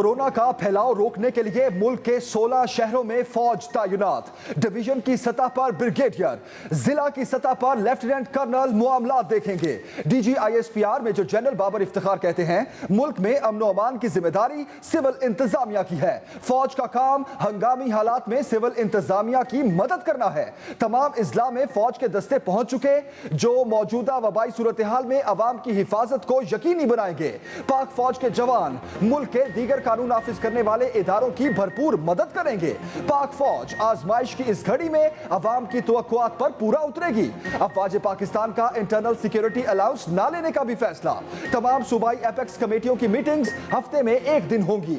Corona का फैलाव रोकने के लिए मुल्क के 16 शहरों में फौज तैनात। डिवीजन की सतह पर ब्रिगेडियर, जिला की सतह पर लेफ्टिनेंट कर्नल मामलात देखेंगे। DG ISPR major general Babar Iftikhar कहते हैं, मुल्क में अमन अमान की जिम्मेदारी सिविल इंतजामिया की है। फौज का काम हंगामी हालात में सिविल इंतजामिया की मदद करना है। तमाम इजला में फौज के दस्ते पहुंच चुके, जो मौजूदा वबाई सूरत हाल में अवाम की हिफाजत को यकीनी बनाएंगे। पाक फौज के जवान मुल्क के दीगर कानून नाफिज करने वाले इदारों की भरपूर मदद करेंगे। पाक फौज आजमाइश की इस घड़ी में अवाम की तवक्कुआत पर पूरा उतरेगी। अफवाज पाकिस्तान का इंटरनल सिक्योरिटी अलाउंस ना लेने का भी फैसला। तमाम सूबाई एपेक्स कमेटियों की मीटिंग्स हफ्ते में एक दिन होंगी।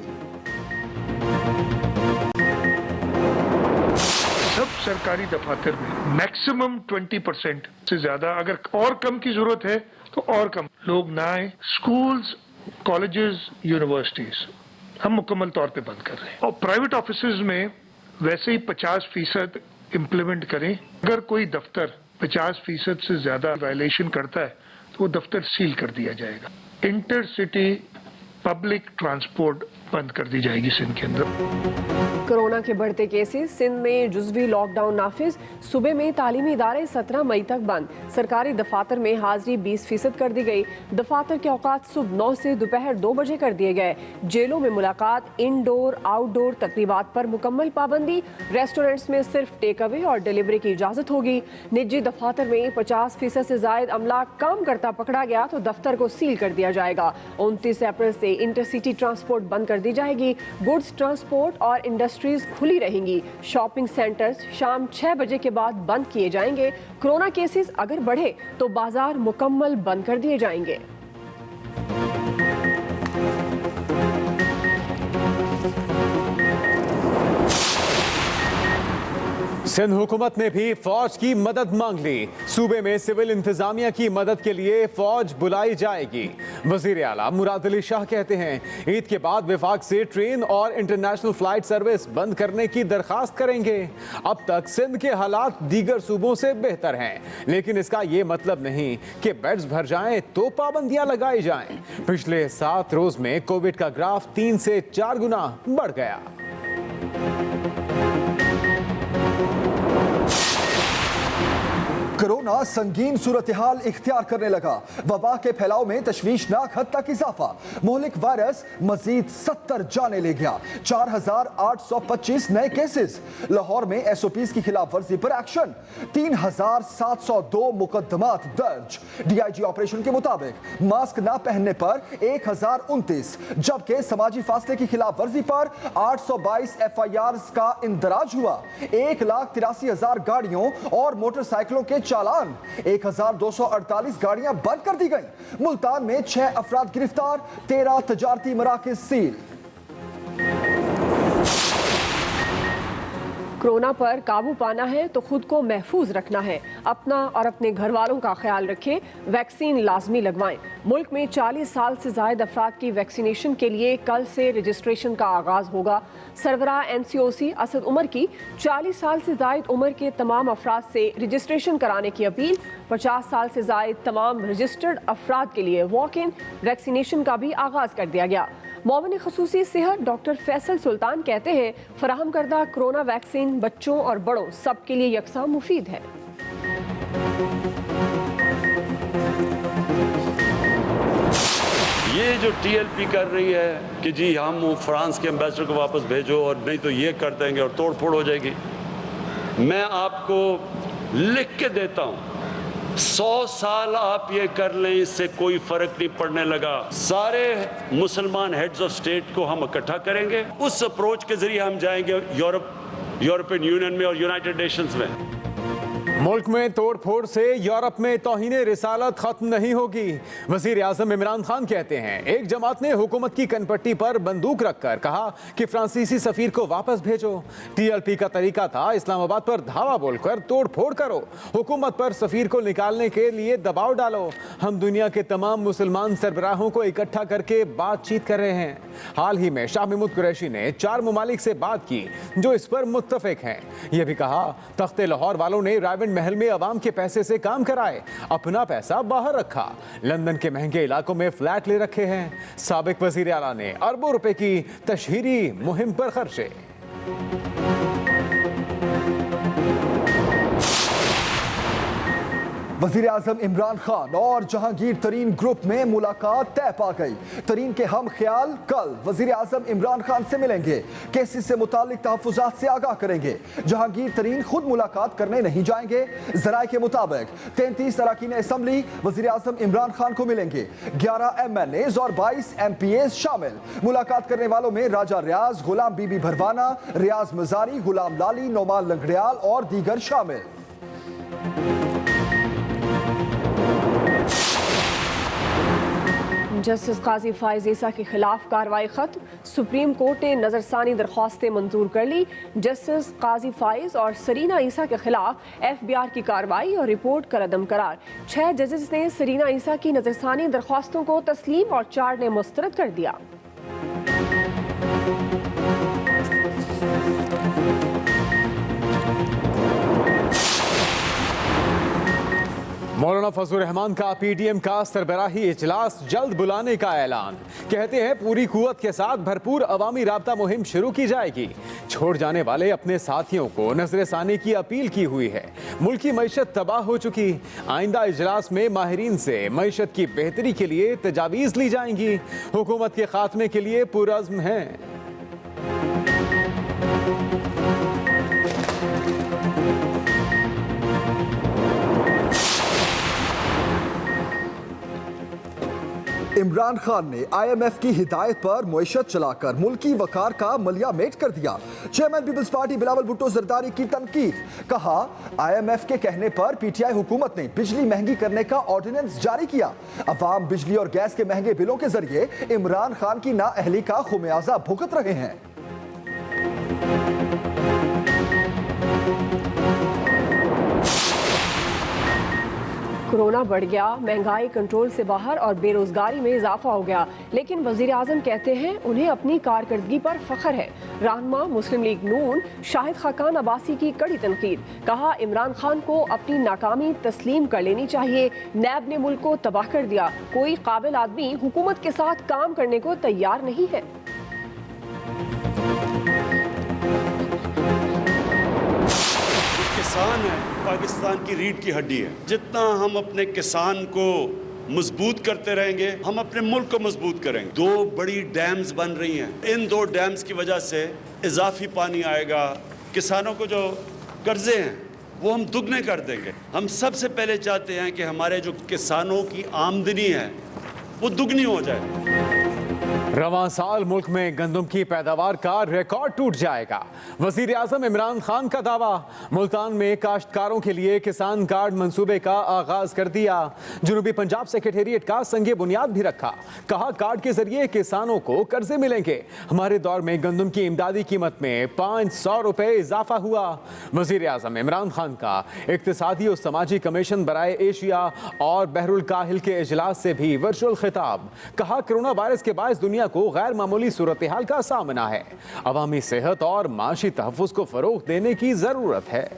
सब सरकारी दफातर में मैक्सिमम 20% से ज्यादा, अगर और कम की जरूरत है तो और कम लोग ना आए। स्कूल्स, कॉलेजेस, यूनिवर्सिटीज हम मुकम्मल तौर पे बंद कर रहे हैं और प्राइवेट ऑफिसेज में वैसे ही 50% इम्प्लीमेंट करें। अगर कोई दफ्तर 50% से ज्यादा वायलेशन करता है तो वो दफ्तर सील कर दिया जाएगा। इंटर सिटी पब्लिक ट्रांसपोर्ट बंद कर दी जाएगी सिंध के अंदर। कोरोना के बढ़ते केसेस, सिंध में जुज़वी लॉकडाउन नाफिज। सूबे में तालीमी इदारे 17 मई तक बंद। सरकारी दफातर में हाजिरी 20% कर दी गई। दफातर के औकात सुबह 9 से दोपहर 2 बजे कर दिए गए। जेलों में मुलाकात, इंडोर आउटडोर तकरीबात पर मुकम्मल पाबंदी। रेस्टोरेंट्स में सिर्फ टेक अवे और डिलीवरी की इजाज़त होगी। निजी दफातर में 50% से जायद अमला काम करता पकड़ा गया तो दफ्तर को सील कर दिया जाएगा। 29 अप्रैल से इंटरसिटी ट्रांसपोर्ट बंद कर दी जाएगी। गुड्स ट्रांसपोर्ट और इंडस्ट्रीज खुली रहेंगी। शॉपिंग सेंटर्स शाम 6 बजे के बाद बंद किए जाएंगे। कोरोना केसेस अगर बढ़े तो बाजार मुकम्मल बंद कर दिए जाएंगे। सिंध हुकूमत ने भी फौज की मदद मांग ली। सूबे में सिविल इंतजामिया की मदद के लिए फौज बुलाई जाएगी। वजीर आला मुराद अली शाह कहते हैं, ईद के बाद विफाक से ट्रेन और इंटरनेशनल फ्लाइट सर्विस बंद करने की दरखास्त करेंगे। अब तक सिंध के हालात दीगर सूबों से बेहतर हैं, लेकिन इसका ये मतलब नहीं कि बेड्स भर जाएं तो पाबंदियां लगाई जाएं। पिछले 7 रोज में कोविड का ग्राफ 3 से 4 गुना बढ़ गया। कोरोना संगीन सूरत हाल इख्तियार करने लगा। वबा के फैलाव में तशवीशनाक हद तक इजाफा। मोहलिक वायरस मजीद 70 जाने ले गया। 4825 नए केसेस। लाहौर में एसओपीज की खिलाफ वर्जी पर एक्शन। 3702 मुकदमात दर्ज। डीआईजी ऑपरेशन के मुताबिक मास्क न पहनने पर 1029, जबकि समाजी फासले की खिलाफ वर्जी पर 822 FIR का इंदराज हुआ। 1,83,000 गाड़ियों और मोटरसाइकिलों के चालान। 1248 गाड़ियां बंद कर दी गई। मुल्तान में 6 अफराद गिरफ्तार, 13 तजारती मराकिज सील। कोरोना पर काबू पाना है तो खुद को महफूज रखना है। अपना और अपने घर वालों का ख्याल रखें। वैक्सीन लाजमी लगवाएं। मुल्क में 40 साल से जायद अफराद की वैक्सीनेशन के लिए कल से रजिस्ट्रेशन का आगाज होगा। सरबराह NCOC असद उमर की 40 साल से जायद उम्र के तमाम अफराद से रजिस्ट्रेशन कराने की अपील। 50 साल से जायद तमाम रजिस्टर्ड अफराद के लिए वॉक इन वैक्सीनेशन का भी आगाज कर दिया गया। मोमिन खसूसी सेहत डॉक्टर फैसल सुल्तान कहते हैं, फराहम करदा कोरोना वैक्सीन बच्चों और बड़ों सब के लिए यकसा मुफीद है। ये जो TLP कर रही है कि जी हम फ्रांस के एम्बेसडर को वापस भेजो और नहीं तो ये कर देंगे और तोड़ फोड़ हो जाएगी, मैं आपको लिख के देता हूं, 100 साल आप ये कर लें, इससे कोई फर्क नहीं पड़ने लगा। सारे मुसलमान हेड्स ऑफ स्टेट को हम इकट्ठा करेंगे, उस अप्रोच के जरिए हम जाएंगे यूरोपियन यूनियन में और यूनाइटेड नेशंस में। मुल्क में तोड़ फोड़ से यूरोप में तौहीन रिसालत खत्म नहीं होगी। वजीर आजम इमरान खान कहते हैं, एक जमात ने हुकूमत की कनपट्टी पर बंदूक रखकर कहा कि फ्रांसीसी सफीर को वापस भेजो। TLP का तरीका था इस्लामाबाद पर धावा बोलकर तोड़ फोड़ करो, हुकूमत पर सफीर को निकालने के लिए दबाव डालो। हम दुनिया के तमाम मुसलमान सरबराहों को इकट्ठा करके बातचीत कर रहे हैं। हाल ही में शाह महमूद कुरैशी ने 4 ममालिक से बात की जो इस पर मुत्तफिक हैं। यह भी कहा, तख्ते लाहौर वालों ने रायवेंड महल में अवाम के पैसे से काम कराए, अपना पैसा बाहर रखा। लंदन के महंगे इलाकों में फ्लैट ले रखे हैं। साबिक वजीर आला ने अरबों रुपए की तशहीरी मुहिम पर खर्चे। वजीर आजम इमरान खान और जहांगीर तरीन ग्रुप में मुलाकात तय पा गई। तरीन के हम ख्याल कल वजीर आजम इमरान खान से मिलेंगे, केसेस से मुतालिक तहफ्फुजात से आगाह करेंगे। जहांगीर तरीन खुद मुलाकात करने नहीं जाएंगे। जराए के मुताबिक 33 अरकान असम्बली वजीर आजम इमरान खान को मिलेंगे। 11 MNAs और 22 MPAs शामिल। मुलाकात करने वालों में राजा रियाज, गुलाम बीबी भरवाना, रियाज मजारी, गुलाम लाली, नोमान लंगड़ियाल और दीगर शामिल। जस्टिस काजी फाइज ईसा के खिलाफ कार्रवाई खत्म। सुप्रीम कोर्ट ने नजरसानी दरख्वास्तें मंजूर कर ली। जस्टिस काजी फाइज और सरीना ईसा के खिलाफ FBI की कार्रवाई और रिपोर्ट का रद्द करार। 6 जजेस ने सरीना ईसा की नजरसानी दरख्वास्तों को तस्लीम और 4 ने मुस्तरद कर दिया। मौलाना फजलुर रहमान का PTM का सरबराही इजलास जल्द बुलाने का ऐलान। कहते हैं पूरी कुव्वत के साथ भरपूर अवामी राब्ता मुहिम शुरू की जाएगी। छोड़ जाने वाले अपने साथियों को नजरसानी की अपील की हुई है। मुल्क की मईशत तबाह हो चुकी। आइंदा इजलास में माहिरीन से मईशत की बेहतरी के लिए तजावीज़ ली जाएंगी। हुकूमत के खात्मे के लिए पुरअज़्म हैं। इमरान खान ने IMF की हिदायत पर मुइशत चलाकर मुल्की वकार का मलिया मेट कर दिया। चेयरमैन पीपल्स पार्टी बिलावल भुट्टो जरदारी की तनकीद। कहा IMF के कहने पर PTI हुकूमत ने बिजली महंगी करने का ऑर्डिनेंस जारी किया। अवाम बिजली और गैस के महंगे बिलों के जरिए इमरान खान की नाअहली का खुमियाजा भुगत रहे हैं। कोरोना बढ़ गया, महंगाई कंट्रोल से बाहर और बेरोजगारी में इजाफा हो गया, लेकिन वजीर आजम कहते हैं उन्हें अपनी कारकर्दगी पर फख्र है। रहनुमा मुस्लिम लीग नून शाहिद खाकान अब्बासी की कड़ी तनकीद। कहा इमरान खान को अपनी नाकामी तस्लीम कर लेनी चाहिए। नैब ने मुल्क को तबाह कर दिया। कोई काबिल आदमी हुकूमत के साथ काम करने को तैयार नहीं है। किसान है, पाकिस्तान की रीढ़ की हड्डी है। जितना हम अपने किसान को मजबूत करते रहेंगे, हम अपने मुल्क को मजबूत करेंगे। 2 बड़ी डैम्स बन रही हैं। इन 2 डैम्स की वजह से इजाफी पानी आएगा। किसानों को जो कर्जे हैं वो हम दुगने कर देंगे। हम सबसे पहले चाहते हैं कि हमारे जो किसानों की आमदनी है वो दुगनी हो जाए। रवां साल मुल्क में गंदम की पैदावार का रिकॉर्ड टूट जाएगा। वजीर आजम इमरान खान का दावा। मुल्तान में काश्तकारों के लिए किसान कार्ड मंसूबे का आगाज कर दिया। जनूबी पंजाब सेक्रेटेरिएट का संगे बुनियाद भी रखा। कहा कार्ड के जरिए किसानों को कर्जे मिलेंगे। हमारे दौर में गंदम की इमदादी कीमत में 500 रुपए इजाफा हुआ। वजीर आजम इमरान खान का इक्तिसादी और समाजी कमीशन बराए एशिया और बहरुल काहिल के इजलास से भी वर्चुअल खिताब। कहा कोरोना वायरस के बायस दुनिया को गैर मामूली सूरत हाल का सामना है। अवामी सेहत और माशी तहफ्फुज को फरोग देने की जरूरत है।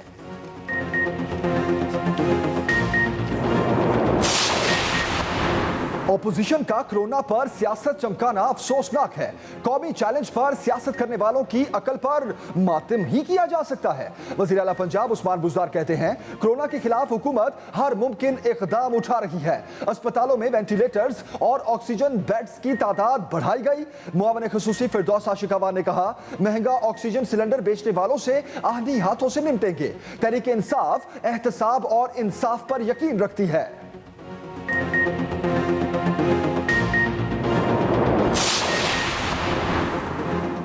ऑपोजिशन का कोरोना पर सियासत चमकाना अफसोसनाक है। कौमी चैलेंज पर सियासत करने वालों की अकल पर मातम ही किया जा सकता है। वज़ीर आला पंजाब उस्मान बुज़दार कहते हैं कोरोना के खिलाफ हुकूमत हर मुमकिन इक़दाम उठा रही है। अस्पतालों में वेंटिलेटर्स और ऑक्सीजन बेड्स की तादाद बढ़ाई गई। मुआवन ख़ुसूसी फिरदौस आशिकावा ने कहा महंगा ऑक्सीजन सिलेंडर बेचने वालों से आहनी हाथों से निपटेंगे। तहरीक इंसाफ एहतसाब और इंसाफ पर यकीन रखती है।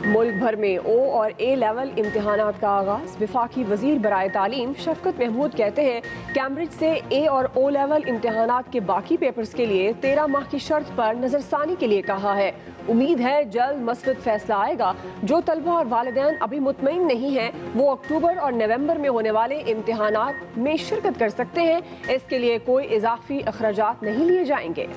मुल्क भर में O और A लेवल इम्तिहानात का आगाज। विफाकी वजीर बराए तालीम शफकत महमूद कहते हैं कैम्ब्रिज से A और O लेवल इम्तिहानात के बाकी पेपर्स के लिए 13 माह की शर्त पर नजरसानी के लिए कहा है। उम्मीद है जल्द मस्बत फैसला आएगा। जो तलबा और वालिदैन अभी मुतमईन नहीं हैं वो अक्टूबर और नवंबर में होने वाले इम्तिहानात में शिरकत कर सकते हैं। इसके लिए कोई इजाफी अखराजात नहीं लिए जाएंगे।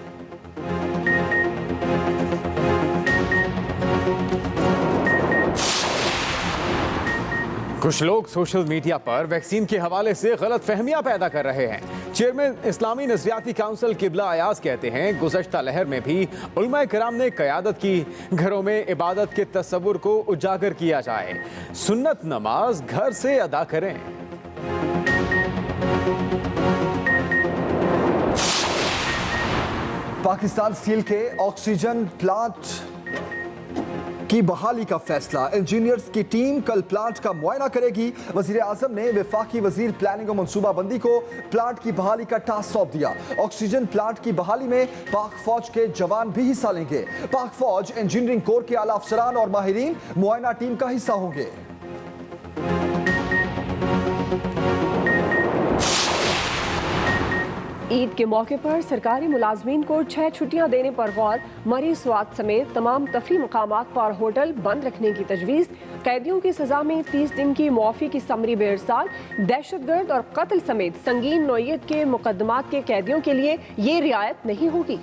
कुछ लोग सोशल मीडिया पर वैक्सीन के हवाले से गलत फहमियां पैदा कर रहे हैं। चेयरमैन इस्लामी नजरियाती काउंसिल किबला अयाज कहते हैं, गुज़श्ता लहर में भी उलमाए किराम ने क़यादत की, घरों में इबादत के तस्वुर को उजागर किया जाए, सुन्नत नमाज घर से अदा करें। पाकिस्तान स्टील के ऑक्सीजन प्लांट की बहाली का फैसला, इंजीनियर्स की टीम कल प्लांट का मुआयना करेगी। वजीर आजम ने वफाकी वजीर प्लानिंग और मनसूबाबंदी को प्लांट की बहाली का टास्क सौंप दिया। ऑक्सीजन प्लांट की बहाली में पाक फौज के जवान भी हिस्सा लेंगे। पाक फौज, इंजीनियरिंग कोर के आला अफसरान और माहिरीन मुआयना टीम का हिस्सा होंगे। ईद के मौके पर सरकारी मुलाजमीन को 6 छुट्टियां देने पर गौर, मरीज स्वात समेत तमाम तफरी मकामात पर होटल बंद रखने की तजवीज़। कैदियों की सजा में 30 दिन की मुआफ़ी की समरी बेरसाल। दहशतगर्द और कत्ल समेत संगीन नौइयत के मुकदमात के कैदियों के लिए ये रियायत नहीं होगी।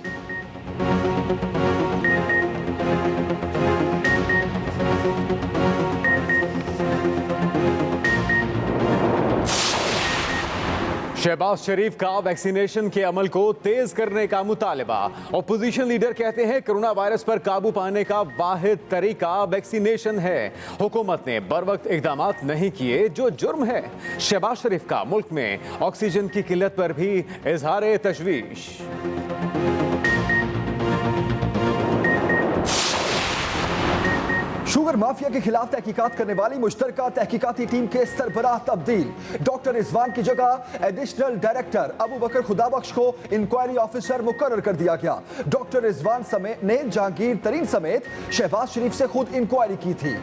शहबाज शरीफ का वैक्सीनेशन के अमल को तेज करने का मुतालबा। अपोजिशन लीडर कहते हैं, कोरोना वायरस पर काबू पाने का वाहिद तरीका वैक्सीनेशन है। हुकूमत ने बरवक्त इकदाम नहीं किए जो जुर्म है। शहबाज शरीफ का मुल्क में ऑक्सीजन की किल्लत पर भी इजहार तशवीश। शुगर माफिया के खिलाफ तहकीकात करने वाली मुश्तरका तहकीकाती टीम के सरबराह तब्दील। डॉक्टर रिजवान की जगह एडिशनल डायरेक्टर अबू बकर खुदाबख्श को इंक्वायरी ऑफिसर मुकर्रर कर दिया गया। डॉक्टर रिजवान ने जहांगीर तरीन समेत शहबाज शरीफ से खुद इंक्वायरी की थी।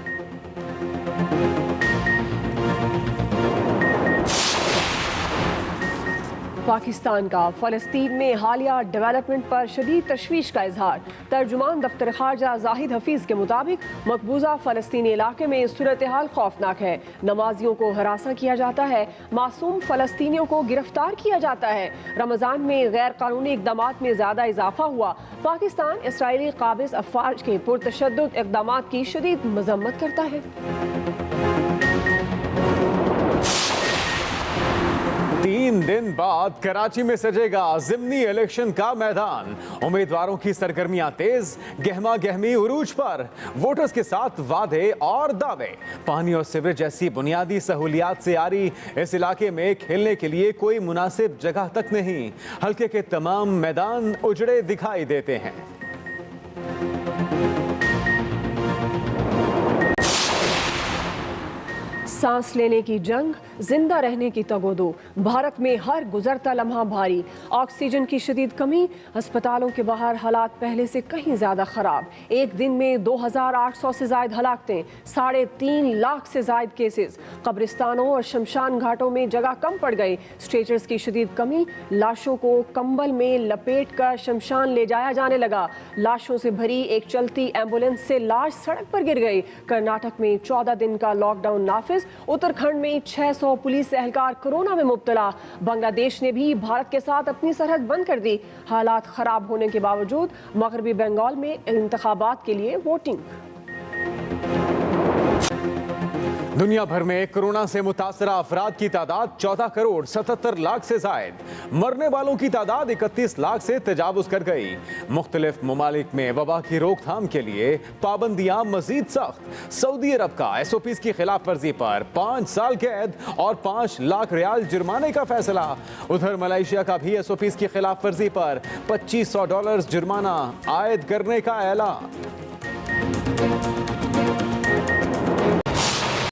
पाकिस्तान का फ़लस्तीन में हालिया डेवलपमेंट पर शदीद तशवीश का इजहार। तर्जुमान दफ्तर खारजा जाहिद हफीज़ के मुताबिक मकबूजा फ़लस्तीनी इलाके में सूरत हाल खौफनाक है। नमाजियों को हरासा किया जाता है, मासूम फ़लस्तीनियों को गिरफ्तार किया जाता है। रमज़ान में गैर कानूनी इकदाम में ज़्यादा इजाफा हुआ। पाकिस्तान इसराइली काबिज़ अफवाज के पुरतशद्दुद इकदाम की शदीद मजम्मत करता है। 3 दिन बाद कराची में सजेगा ज़िमनी इलेक्शन का मैदान। उम्मीदवारों की सरगर्मियां तेज, गहमा गहमी उरूज पर। वोटर्स के साथ वादे और दावे। पानी और सीवरेज जैसी बुनियादी सहूलियात से आरी इस इलाके में खेलने के लिए कोई मुनासिब जगह तक नहीं। हल्के के तमाम मैदान उजड़े दिखाई देते हैं। सांस लेने की जंग, जिंदा रहने की तगोदो। भारत में हर गुजरता लम्हा भारी। ऑक्सीजन की शदीद कमी, अस्पतालों के बाहर हालात पहले से कहीं ज्यादा खराब। एक दिन में 2800 से ज्यादा हलाकतें, 3.5 लाख से ज्यादा केसेस। कब्रिस्तानों और शमशान घाटों में जगह कम पड़ गई। स्ट्रेचर्स की शदीद कमी, लाशों को कंबल में लपेट कर शमशान ले जाया जाने लगा। लाशों से भरी एक चलती एम्बुलेंस से लाश सड़क पर गिर गई। कर्नाटक में 14 दिन का लॉकडाउन नाफिज। उत्तराखंड में 600 पुलिस एहलकार कोरोना में मुब्तला। बांग्लादेश ने भी भारत के साथ अपनी सरहद बंद कर दी। हालात खराब होने के बावजूद मगरबी बंगाल में इंतखाबात के लिए वोटिंग। दुनिया भर में कोरोना से मुतासरा अफराद की तादाद 14 करोड़ 77 लाख से जायद। मरने वालों की तादाद 31 लाख से तजावुज कर गई। मुख्तलिफ ममालिक में वबा की रोकथाम के लिए पाबंदियां मजीद सख्त। सऊदी अरब का SOPs की खिलाफ वर्जी पर 5 साल कैद और 5 लाख रियाल जुर्माने का फैसला। उधर मलेशिया का भी SOPs की खिलाफ वर्जी पर $2500 जुर्माना आयद करने का ऐलान।